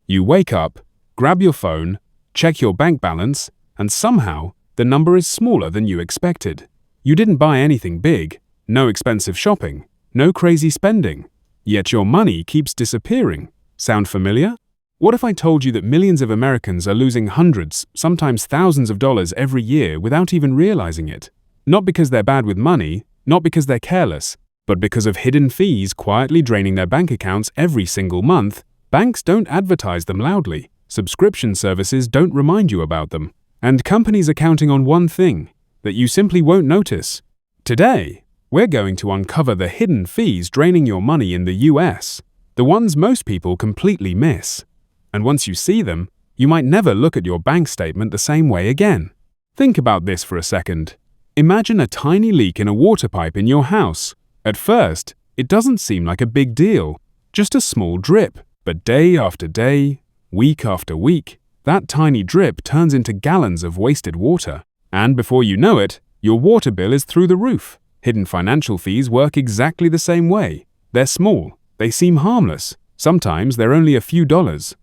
You wake up, grab your phone, check your bank balance, and somehow the number is smaller than you expected. You didn't buy anything big, no expensive shopping, no crazy spending, yet your money keeps disappearing. Sound familiar? What if I told you that millions of Americans are losing hundreds, sometimes thousands of dollars every year without even realizing it? Not because they're bad with money, not because they're careless, but because of hidden fees quietly draining their bank accounts every single month. Banks don't advertise them loudly, subscription services don't remind you about them, and companies are counting on one thing, that you simply won't notice. Today, we're going to uncover the hidden fees draining your money in the US, the ones most people completely miss. And once you see them, you might never look at your bank statement the same way again. Think about this for a second. Imagine a tiny leak in a water pipe in your house. At first, it doesn't seem like a big deal, just a small drip. But day after day, week after week, that tiny drip turns into gallons of wasted water. And before you know it, your water bill is through the roof. Hidden financial fees work exactly the same way. They're small, they seem harmless, sometimes they're only a few dollars.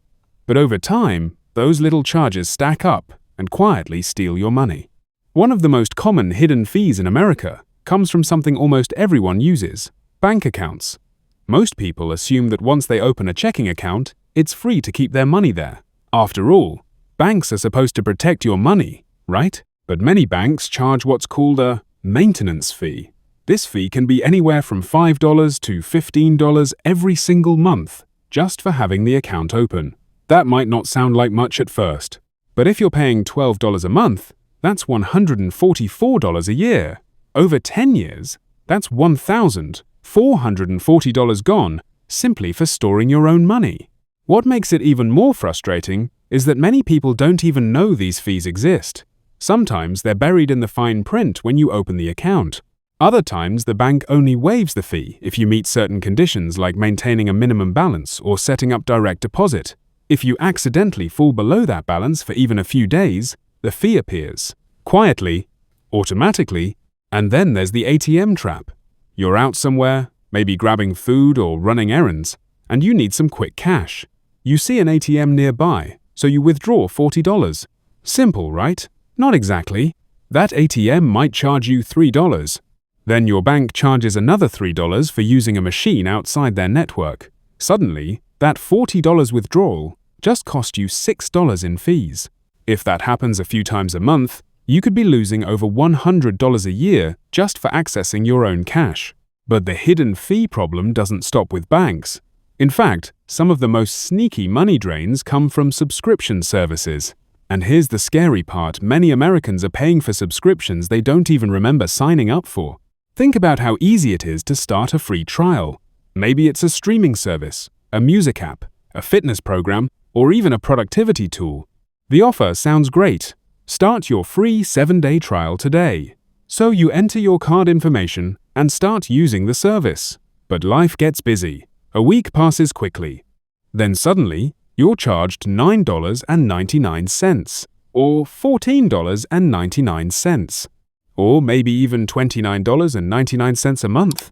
But over time, those little charges stack up and quietly steal your money. One of the most common hidden fees in America comes from something almost everyone uses: bank accounts. Most people assume that once they open a checking account, it's free to keep their money there. After all, banks are supposed to protect your money, right? But many banks charge what's called a maintenance fee. This fee can be anywhere from $5 to $15 every single month, just for having the account open. That might not sound like much at first, but if you're paying $12 a month, that's $144 a year. Over 10 years, that's $1,440 gone simply for storing your own money. What makes it even more frustrating is that many people don't even know these fees exist. Sometimes they're buried in the fine print when you open the account. Other times the bank only waives the fee if you meet certain conditions like maintaining a minimum balance or setting up direct deposit. If you accidentally fall below that balance for even a few days, the fee appears, quietly, automatically, and then there's the ATM trap. You're out somewhere, maybe grabbing food or running errands, and you need some quick cash. You see an ATM nearby, so you withdraw $40. Simple, right? Not exactly. That ATM might charge you $3. Then your bank charges another $3 for using a machine outside their network. Suddenly, that $40 withdrawal just cost you $6 in fees. If that happens a few times a month, you could be losing over $100 a year just for accessing your own cash. But the hidden fee problem doesn't stop with banks. In fact, some of the most sneaky money drains come from subscription services. And here's the scary part: many Americans are paying for subscriptions they don't even remember signing up for. Think about how easy it is to start a free trial. Maybe it's a streaming service, a music app, a fitness program, or even a productivity tool. The offer sounds great. Start your free 7-day trial today. So you enter your card information and start using the service. But life gets busy. A week passes quickly. Then suddenly, you're charged $9.99, or $14.99, or maybe even $29.99 a month.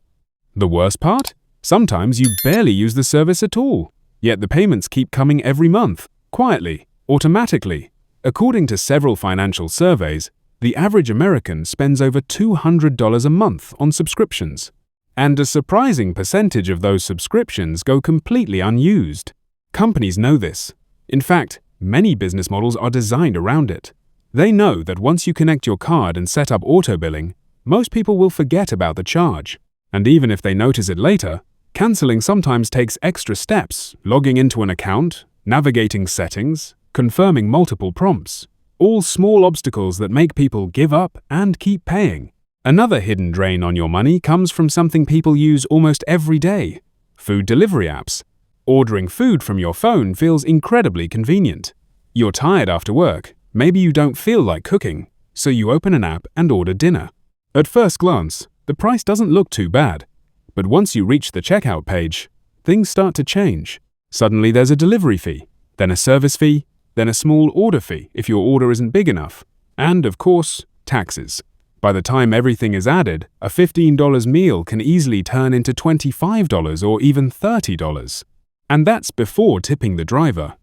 The worst part? Sometimes you barely use the service at all, yet the payments keep coming every month, quietly, automatically. According to several financial surveys, the average American spends over $200 a month on subscriptions. And a surprising percentage of those subscriptions go completely unused. Companies know this. In fact, many business models are designed around it. They know that once you connect your card and set up auto billing, most people will forget about the charge. And even if they notice it later, canceling sometimes takes extra steps: logging into an account, navigating settings, confirming multiple prompts. All small obstacles that make people give up and keep paying. Another hidden drain on your money comes from something people use almost every day: food delivery apps. Ordering food from your phone feels incredibly convenient. You're tired after work, maybe you don't feel like cooking, so you open an app and order dinner. At first glance, the price doesn't look too bad, but once you reach the checkout page, things start to change. Suddenly there's a delivery fee, then a service fee, then a small order fee if your order isn't big enough, and of course, taxes. By the time everything is added, a $15 meal can easily turn into $25 or even $30. And that's before tipping the driver.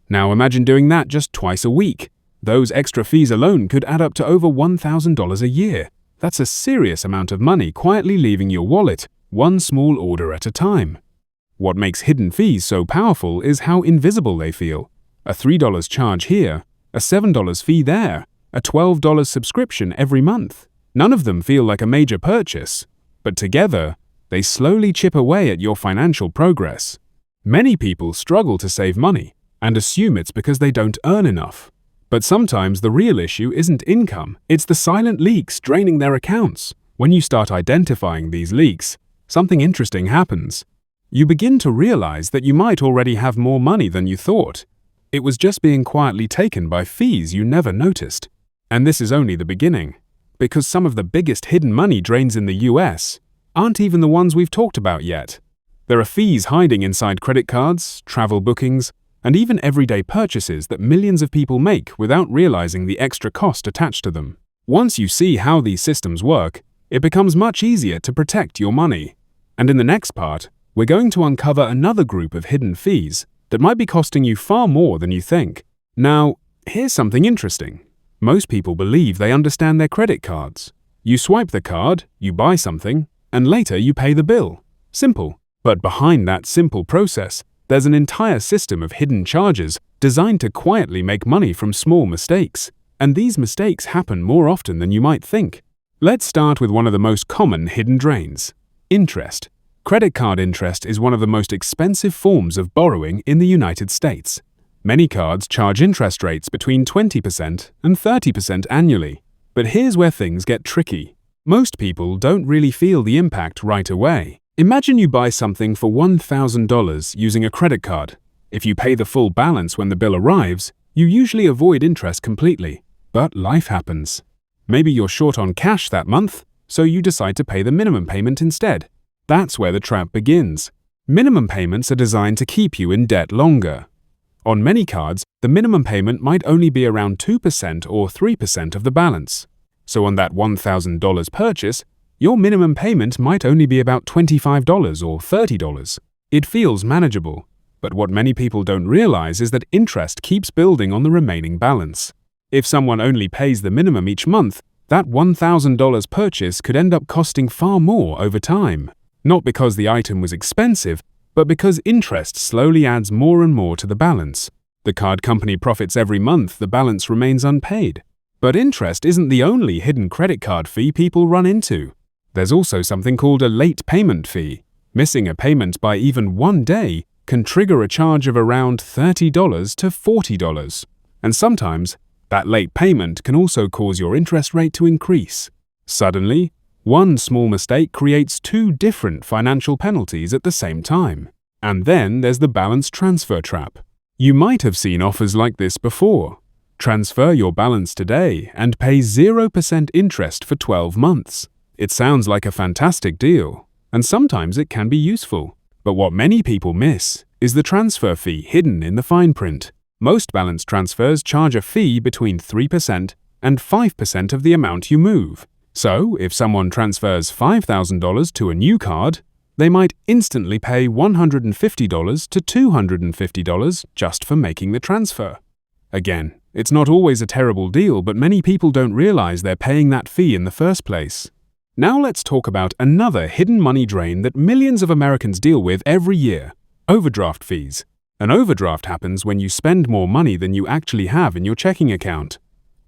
Now imagine doing that just twice a week. Those extra fees alone could add up to over $1,000 a year. That's a serious amount of money quietly leaving your wallet, one small order at a time. What makes hidden fees so powerful is how invisible they feel. A $3 charge here, a $7 fee there, a $12 subscription every month. None of them feel like a major purchase, but together, they slowly chip away at your financial progress. Many people struggle to save money and assume it's because they don't earn enough. But sometimes the real issue isn't income, it's the silent leaks draining their accounts. When you start identifying these leaks, something interesting happens. You begin to realize that you might already have more money than you thought. It was just being quietly taken by fees you never noticed. And this is only the beginning, because some of the biggest hidden money drains in the US aren't even the ones we've talked about yet. There are fees hiding inside credit cards, travel bookings, and even everyday purchases that millions of people make without realizing the extra cost attached to them. Once you see how these systems work, it becomes much easier to protect your money. And in the next part, we're going to uncover another group of hidden fees that might be costing you far more than you think. Now, here's something interesting. Most people believe they understand their credit cards. You swipe the card, you buy something, and later you pay the bill. Simple. But behind that simple process, there's an entire system of hidden charges designed to quietly make money from small mistakes. And these mistakes happen more often than you might think. Let's start with one of the most common hidden drains: interest. Credit card interest is one of the most expensive forms of borrowing in the United States. Many cards charge interest rates between 20% and 30% annually. But here's where things get tricky. Most people don't really feel the impact right away. Imagine you buy something for $1,000 using a credit card. If you pay the full balance when the bill arrives, you usually avoid interest completely. But life happens. Maybe you're short on cash that month, so you decide to pay the minimum payment instead. That's where the trap begins. Minimum payments are designed to keep you in debt longer. On many cards, the minimum payment might only be around 2% or 3% of the balance. So on that $1,000 purchase, your minimum payment might only be about $25 or $30. It feels manageable, but what many people don't realize is that interest keeps building on the remaining balance. If someone only pays the minimum each month, that $1,000 purchase could end up costing far more over time. Not because the item was expensive, but because interest slowly adds more and more to the balance. The card company profits every month, the balance remains unpaid. But interest isn't the only hidden credit card fee people run into. There's also something called a late payment fee. Missing a payment by even one day can trigger a charge of around $30 to $40. And sometimes, that late payment can also cause your interest rate to increase. Suddenly, one small mistake creates two different financial penalties at the same time. And then there's the balance transfer trap. You might have seen offers like this before. Transfer your balance today and pay 0% interest for 12 months. It sounds like a fantastic deal, and sometimes it can be useful. But what many people miss is the transfer fee hidden in the fine print. Most balance transfers charge a fee between 3% and 5% of the amount you move. So, if someone transfers $5,000 to a new card, they might instantly pay $150 to $250 just for making the transfer. Again, it's not always a terrible deal, but many people don't realize they're paying that fee in the first place. Now let's talk about another hidden money drain that millions of Americans deal with every year: overdraft fees. An overdraft happens when you spend more money than you actually have in your checking account.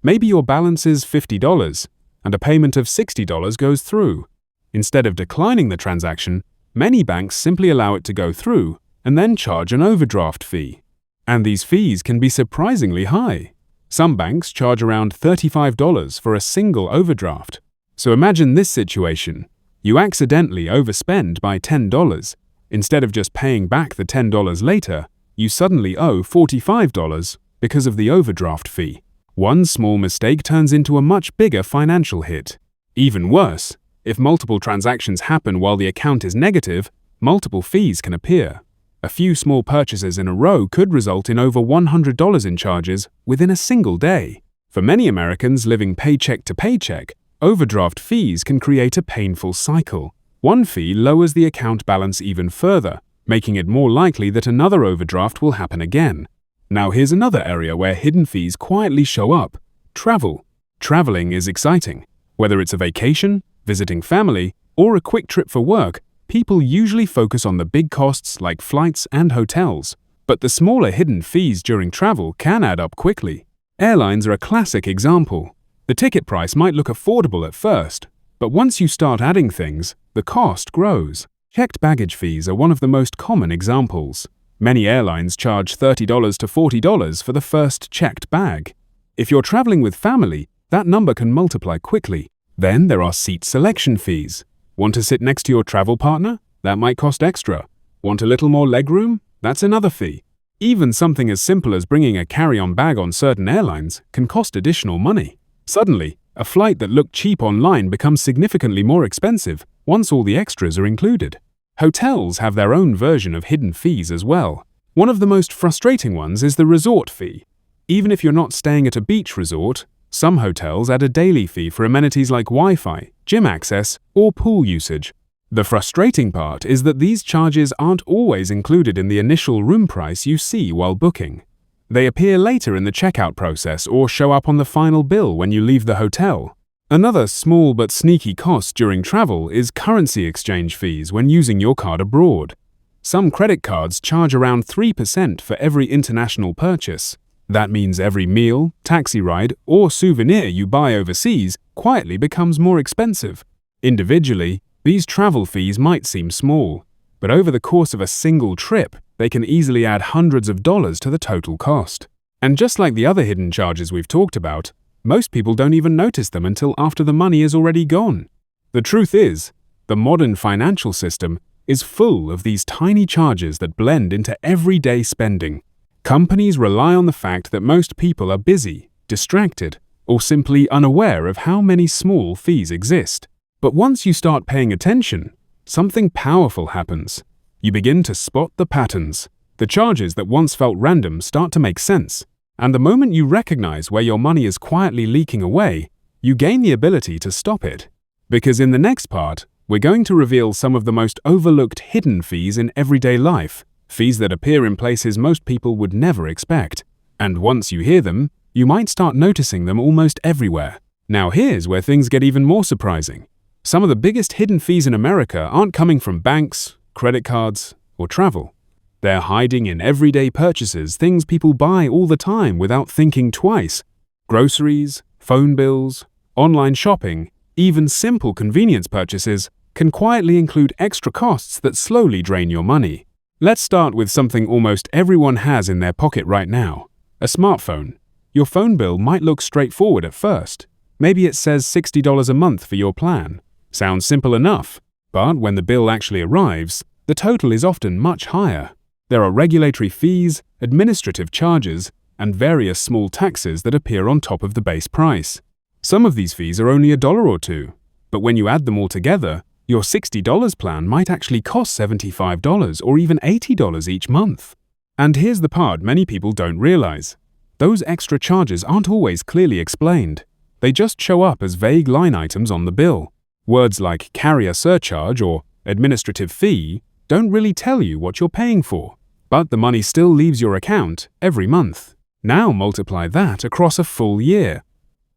Maybe your balance is $50, and a payment of $60 goes through. Instead of declining the transaction, many banks simply allow it to go through and then charge an overdraft fee. And these fees can be surprisingly high. Some banks charge around $35 for a single overdraft. So imagine this situation. You accidentally overspend by $10. Instead of just paying back the $10 later, you suddenly owe $45 because of the overdraft fee. One small mistake turns into a much bigger financial hit. Even worse, if multiple transactions happen while the account is negative, multiple fees can appear. A few small purchases in a row could result in over $100 in charges within a single day. For many Americans living paycheck to paycheck, overdraft fees can create a painful cycle. One fee lowers the account balance even further, making it more likely that another overdraft will happen again. Now here's another area where hidden fees quietly show up: travel. Traveling is exciting. Whether it's a vacation, visiting family, or a quick trip for work, people usually focus on the big costs like flights and hotels. But the smaller hidden fees during travel can add up quickly. Airlines are a classic example. The ticket price might look affordable at first, but once you start adding things, the cost grows. Checked baggage fees are one of the most common examples. Many airlines charge $30 to $40 for the first checked bag. If you're traveling with family, that number can multiply quickly. Then there are seat selection fees. Want to sit next to your travel partner? That might cost extra. Want a little more legroom? That's another fee. Even something as simple as bringing a carry-on bag on certain airlines can cost additional money. Suddenly, a flight that looked cheap online becomes significantly more expensive once all the extras are included. Hotels have their own version of hidden fees as well. One of the most frustrating ones is the resort fee. Even if you're not staying at a beach resort, some hotels add a daily fee for amenities like Wi-Fi, gym access, or pool usage. The frustrating part is that these charges aren't always included in the initial room price you see while booking. They appear later in the checkout process or show up on the final bill when you leave the hotel. Another small but sneaky cost during travel is currency exchange fees when using your card abroad. Some credit cards charge around 3% for every international purchase. That means every meal, taxi ride, or souvenir you buy overseas quietly becomes more expensive. Individually, these travel fees might seem small, but over the course of a single trip, they can easily add hundreds of dollars to the total cost. And just like the other hidden charges we've talked about, most people don't even notice them until after the money is already gone. The truth is, the modern financial system is full of these tiny charges that blend into everyday spending. Companies rely on the fact that most people are busy, distracted, or simply unaware of how many small fees exist. But once you start paying attention, something powerful happens. You begin to spot the patterns. The charges that once felt random start to make sense. And the moment you recognize where your money is quietly leaking away, you gain the ability to stop it. Because in the next part, we're going to reveal some of the most overlooked hidden fees in everyday life. Fees that appear in places most people would never expect. And once you hear them, you might start noticing them almost everywhere. Now here's where things get even more surprising. Some of the biggest hidden fees in America aren't coming from banks, credit cards, or travel. They're hiding in everyday purchases, things people buy all the time without thinking twice. Groceries, phone bills, online shopping, even simple convenience purchases can quietly include extra costs that slowly drain your money. Let's start with something almost everyone has in their pocket right now: a smartphone. Your phone bill might look straightforward at first. Maybe it says $60 a month for your plan. Sounds simple enough, but when the bill actually arrives, the total is often much higher. There are regulatory fees, administrative charges, and various small taxes that appear on top of the base price. Some of these fees are only $1 or $2, but when you add them all together, your $60 plan might actually cost $75 or even $80 each month. And here's the part many people don't realize. Those extra charges aren't always clearly explained. They just show up as vague line items on the bill. Words like carrier surcharge or administrative fee don't really tell you what you're paying for, but the money still leaves your account every month. Now multiply that across a full year.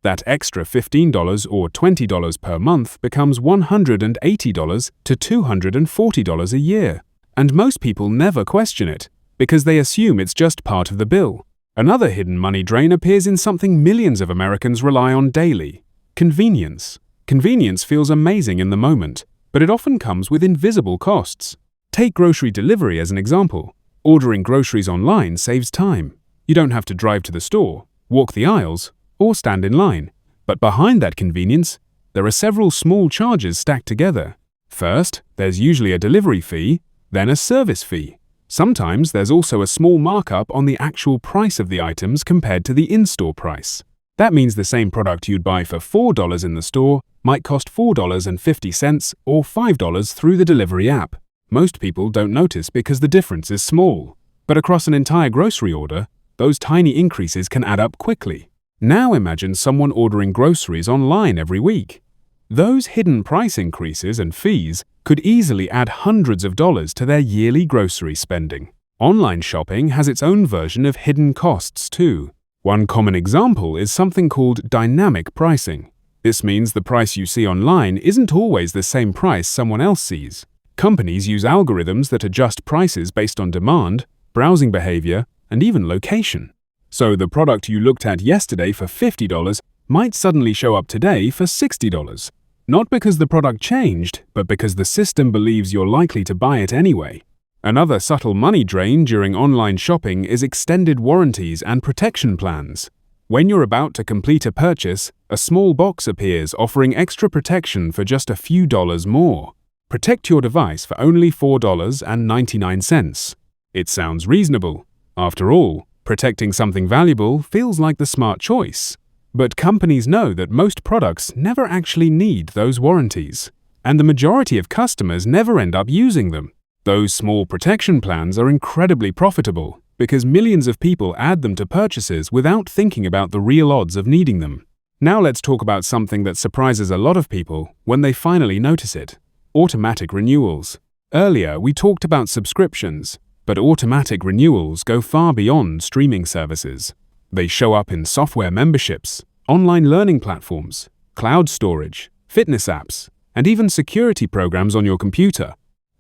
That extra $15 or $20 per month becomes $180 to $240 a year. And most people never question it, because they assume it's just part of the bill. Another hidden money drain appears in something millions of Americans rely on daily: convenience. Convenience feels amazing in the moment, but it often comes with invisible costs. Take grocery delivery as an example. Ordering groceries online saves time. You don't have to drive to the store, walk the aisles, or stand in line. But behind that convenience, there are several small charges stacked together. First, there's usually a delivery fee, then a service fee. Sometimes there's also a small markup on the actual price of the items compared to the in-store price. That means the same product you'd buy for $4 in the store might cost $4.50 or $5 through the delivery app. Most people don't notice because the difference is small. But across an entire grocery order, those tiny increases can add up quickly. Now imagine someone ordering groceries online every week. Those hidden price increases and fees could easily add hundreds of dollars to their yearly grocery spending. Online shopping has its own version of hidden costs too. One common example is something called dynamic pricing. This means the price you see online isn't always the same price someone else sees. Companies use algorithms that adjust prices based on demand, browsing behavior, and even location. So the product you looked at yesterday for $50 might suddenly show up today for $60. Not because the product changed, but because the system believes you're likely to buy it anyway. Another subtle money drain during online shopping is extended warranties and protection plans. When you're about to complete a purchase, a small box appears offering extra protection for just a few dollars more. Protect your device for only $4.99. It sounds reasonable. After all, protecting something valuable feels like the smart choice. But companies know that most products never actually need those warranties, and the majority of customers never end up using them. Those small protection plans are incredibly profitable because millions of people add them to purchases without thinking about the real odds of needing them. Now let's talk about something that surprises a lot of people when they finally notice it: automatic renewals. Earlier, we talked about subscriptions, but automatic renewals go far beyond streaming services. They show up in software memberships, online learning platforms, cloud storage, fitness apps, and even security programs on your computer.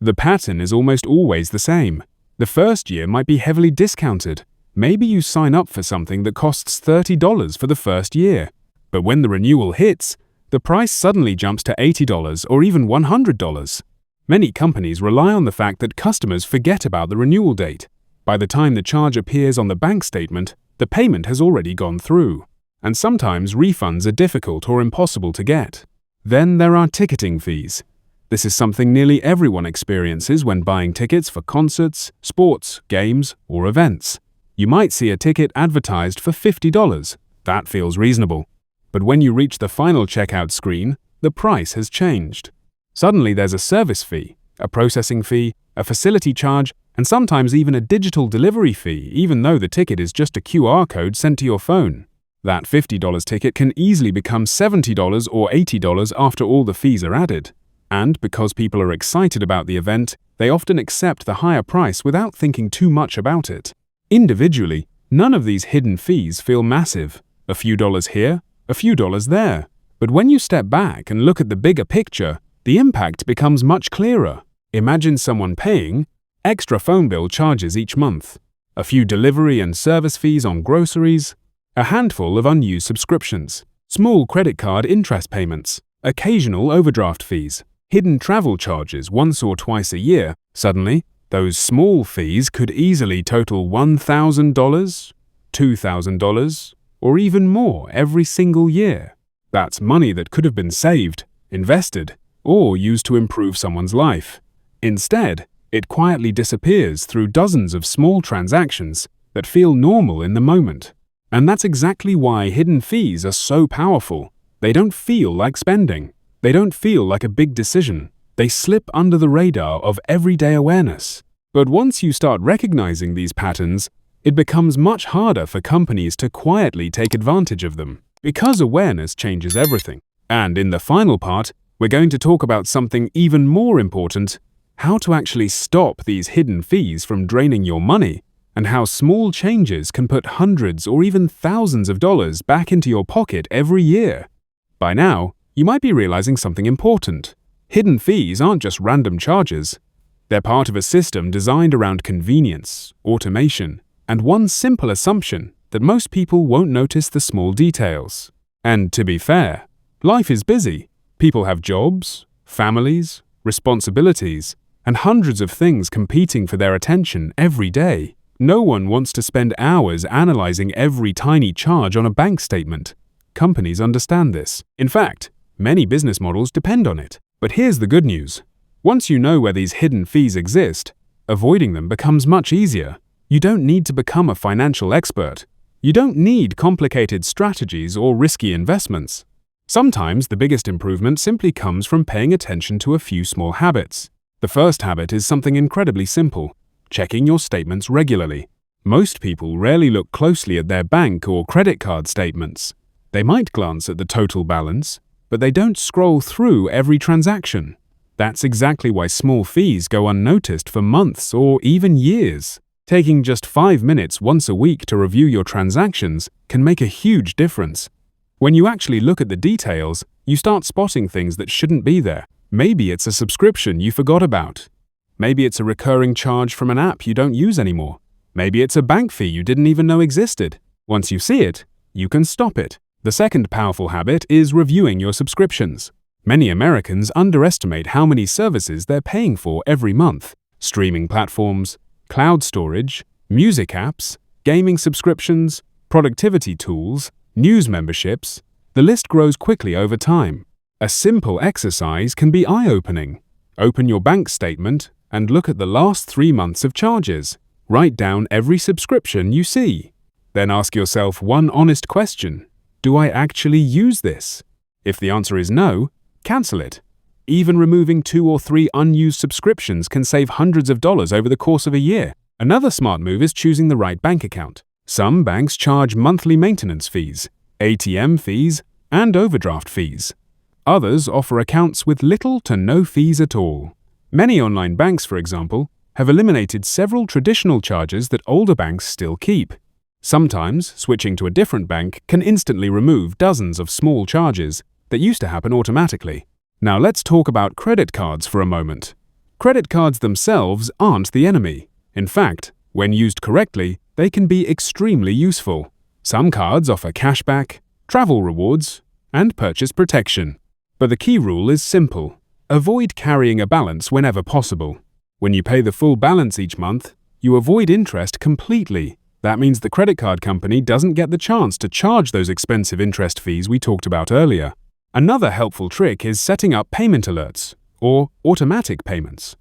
The pattern is almost always the same. The first year might be heavily discounted. Maybe you sign up for something that costs $30 for the first year. But when the renewal hits, the price suddenly jumps to $80 or even $100. Many companies rely on the fact that customers forget about the renewal date. By the time the charge appears on the bank statement, the payment has already gone through. And sometimes refunds are difficult or impossible to get. Then there are ticketing fees. This is something nearly everyone experiences when buying tickets for concerts, sports, games, or events. You might see a ticket advertised for $50. That feels reasonable. But when you reach the final checkout screen, the price has changed. Suddenly there's a service fee, a processing fee, a facility charge, and sometimes even a digital delivery fee, even though the ticket is just a QR code sent to your phone. That $50 ticket can easily become $70 or $80 after all the fees are added. And because people are excited about the event, they often accept the higher price without thinking too much about it. Individually, none of these hidden fees feel massive. A few dollars here, a few dollars there. But when you step back and look at the bigger picture, the impact becomes much clearer. Imagine someone paying extra phone bill charges each month, a few delivery and service fees on groceries, a handful of unused subscriptions, small credit card interest payments, occasional overdraft fees, hidden travel charges once or twice a year. Suddenly, those small fees could easily total $1,000, $2,000, or even more every single year. That's money that could have been saved, invested, or used to improve someone's life. Instead, it quietly disappears through dozens of small transactions that feel normal in the moment. And that's exactly why hidden fees are so powerful. They don't feel like spending. They don't feel like a big decision. They slip under the radar of everyday awareness. But once you start recognizing these patterns, it becomes much harder for companies to quietly take advantage of them, because awareness changes everything. And in the final part, we're going to talk about something even more important: how to actually stop these hidden fees from draining your money, and how small changes can put hundreds or even thousands of dollars back into your pocket every year. By now, you might be realizing something important. Hidden fees aren't just random charges. They're part of a system designed around convenience, automation, and one simple assumption that most people won't notice the small details. And to be fair, life is busy. People have jobs, families, responsibilities, and hundreds of things competing for their attention every day. No one wants to spend hours analyzing every tiny charge on a bank statement. Companies understand this. In fact, many business models depend on it. But here's the good news. Once you know where these hidden fees exist, avoiding them becomes much easier. You don't need to become a financial expert. You don't need complicated strategies or risky investments. Sometimes the biggest improvement simply comes from paying attention to a few small habits. The first habit is something incredibly simple: checking your statements regularly. Most people rarely look closely at their bank or credit card statements. They might glance at the total balance, but they don't scroll through every transaction. That's exactly why small fees go unnoticed for months or even years. Taking just 5 minutes once a week to review your transactions can make a huge difference. When you actually look at the details, you start spotting things that shouldn't be there. Maybe it's a subscription you forgot about. Maybe it's a recurring charge from an app you don't use anymore. Maybe it's a bank fee you didn't even know existed. Once you see it, you can stop it. The second powerful habit is reviewing your subscriptions. Many Americans underestimate how many services they're paying for every month. Streaming platforms, cloud storage, music apps, gaming subscriptions, productivity tools, news memberships. The list grows quickly over time. A simple exercise can be eye-opening. Open your bank statement and look at the last 3 months of charges. Write down every subscription you see. Then ask yourself one honest question. Do I actually use this? If the answer is no, cancel it. Even removing 2 or 3 unused subscriptions can save hundreds of dollars over the course of a year. Another smart move is choosing the right bank account. Some banks charge monthly maintenance fees, ATM fees, and overdraft fees. Others offer accounts with little to no fees at all. Many online banks, for example, have eliminated several traditional charges that older banks still keep. Sometimes, switching to a different bank can instantly remove dozens of small charges that used to happen automatically. Now let's talk about credit cards for a moment. Credit cards themselves aren't the enemy. In fact, when used correctly, they can be extremely useful. Some cards offer cashback, travel rewards, and purchase protection. But the key rule is simple. Avoid carrying a balance whenever possible. When you pay the full balance each month, you avoid interest completely. That means the credit card company doesn't get the chance to charge those expensive interest fees we talked about earlier. Another helpful trick is setting up payment alerts, or automatic payments.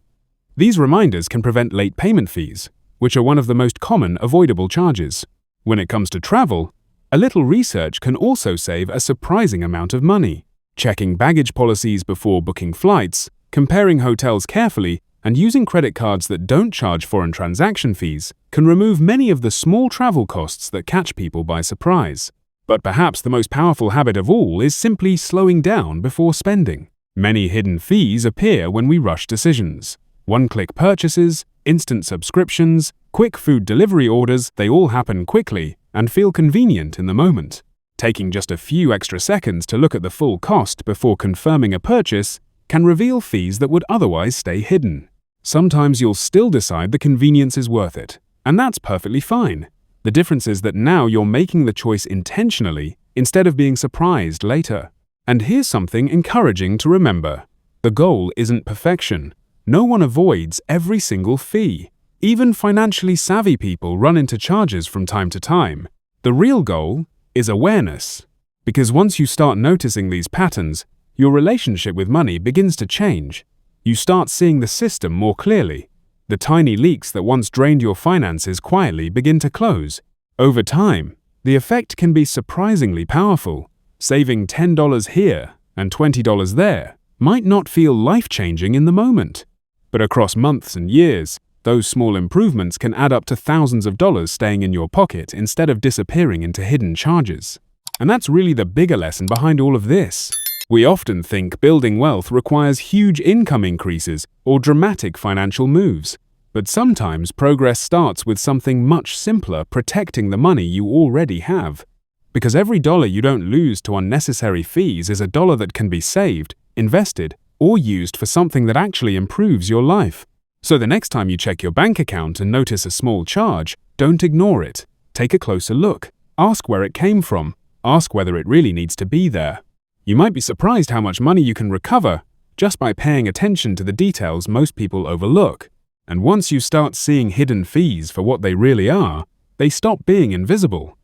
These reminders can prevent late payment fees, which are one of the most common avoidable charges. When it comes to travel, a little research can also save a surprising amount of money. Checking baggage policies before booking flights, comparing hotels carefully, and using credit cards that don't charge foreign transaction fees can remove many of the small travel costs that catch people by surprise. But perhaps the most powerful habit of all is simply slowing down before spending. Many hidden fees appear when we rush decisions. One-click purchases, instant subscriptions, quick food delivery orders, they all happen quickly and feel convenient in the moment. Taking just a few extra seconds to look at the full cost before confirming a purchase can reveal fees that would otherwise stay hidden. Sometimes you'll still decide the convenience is worth it, and that's perfectly fine. The difference is that now you're making the choice intentionally instead of being surprised later. And here's something encouraging to remember. The goal isn't perfection. No one avoids every single fee. Even financially savvy people run into charges from time to time. The real goal is awareness. Because once you start noticing these patterns, your relationship with money begins to change. You start seeing the system more clearly. The tiny leaks that once drained your finances quietly begin to close. Over time, the effect can be surprisingly powerful. Saving $10 here and $20 there might not feel life-changing in the moment. But across months and years, those small improvements can add up to thousands of dollars staying in your pocket instead of disappearing into hidden charges. And that's really the bigger lesson behind all of this. We often think building wealth requires huge income increases or dramatic financial moves. But sometimes progress starts with something much simpler: protecting the money you already have. Because every dollar you don't lose to unnecessary fees is a dollar that can be saved, invested, or used for something that actually improves your life. So the next time you check your bank account and notice a small charge, don't ignore it. Take a closer look. Ask where it came from. Ask whether it really needs to be there. You might be surprised how much money you can recover just by paying attention to the details most people overlook. And once you start seeing hidden fees for what they really are, they stop being invisible.